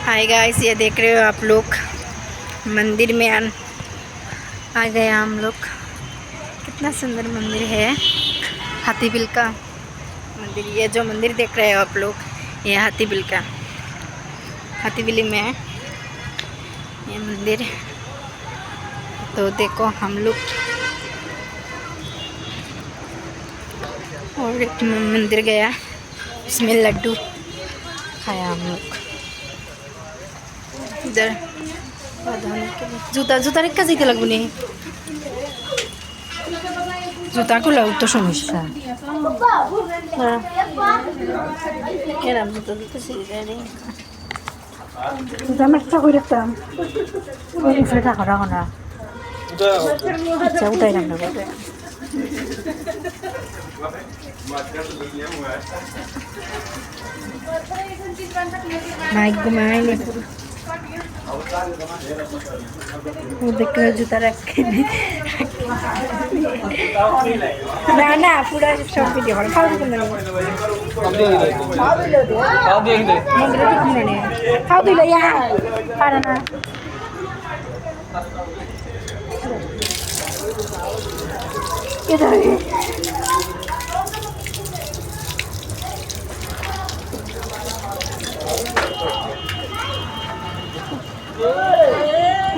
Hi guys, ये देख रहे हो आप लोग, मंदिर में आ गए हम लोग। कितना सुंदर मंदिर है, हाथीबिल का मंदिर। ये जो मंदिर देख रहे हो आप लोग, ये हाथीबिल का, हाथीबिली में है ये मंदिर। तो देखो हम लोग और एक मंदिर गया, उसमें लड्डू खाया हम लोग। इधर জুতা জুতার একটা যেতে লাগবো নি, জুতা খোলাও তো সমস্যা। এরম জুতা জুতা জুতা আমার ইচ্ছা করে রাখতাম, টাকা রাখো না, ইচ্ছা উঠাই রান্না করতে। माइक घुमाएंगे, वो देख जूता रखे ना ना पूरा सब वीडियो कर खाओ तुम नहीं खाओ दिल यार पारा ना इधर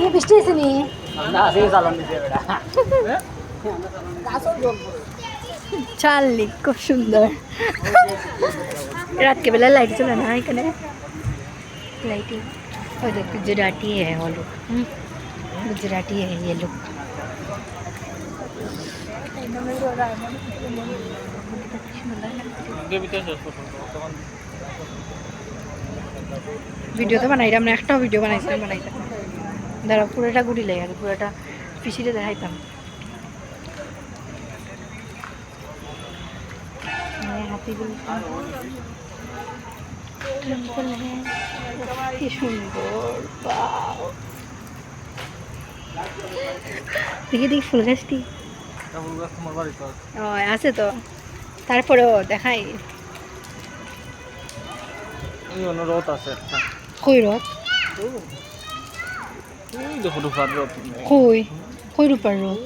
ये बिस्टे से नहीं ना से सालन दिए बेटा चाली खूब सुंदर। रात के बेला लाइट चला ना इकने लाइटिंग। और देख गुजराती है वो लोग, गुजराती है ये लोग। ভিডিও তো বানাইলাম না, একটাও ভিডিও বানাইছিলাম দাঁড়া পুরোটা ঘুরিলে আর পুরোটা পিছিয়ে দেখাইতাম। কি সুন্দর দেখি দেখি ফুল গাছটি আছে তো, তারপরেও দেখাই রথ আছে। কই রথ? কই কই রূপার রথ?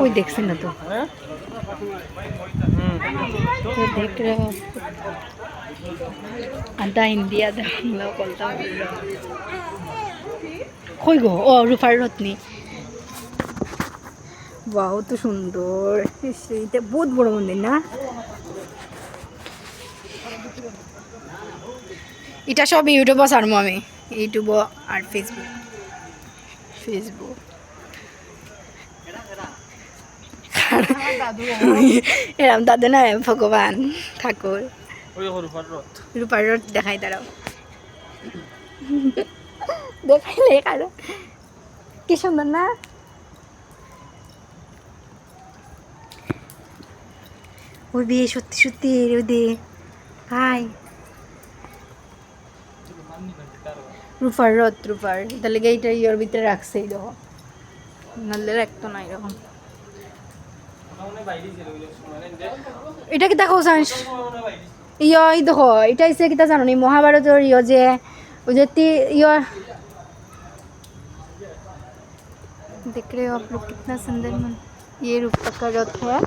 কই দেখছি না তো। देख रहे हो आधा हिंदी आधा बांग्ला बोलता हूँ। কই গো? ও রূপার রথ নি। বাহ তো সুন্দর, এটা বহুত বড় মন্দির না? এটা সব ইউটিউবে ছাড়বো আমি, ইউটিউব আর ফেসবুক এরম দাদু না ভগবান ঠাকুর। রূপার রথ দেখাই দাঁড়াও, দেখাইলে কারো কি সুন্দর না? ওই বিয়ে সত্যি সত্যি ওই দিয়ে হাই রূপার রথ, রূপার তাহলে এইটা ইয়ের ভিতরে রাখছে, এই দেখো নাহলে রাখতো না এরকম। এটা কি দেখো এই দেখো এটা হচ্ছে কিতা জানো নি, মহাভারতের যে ওই যে देख रहे हो आप लोग कितना सुंदर ये रूपा का रथ है।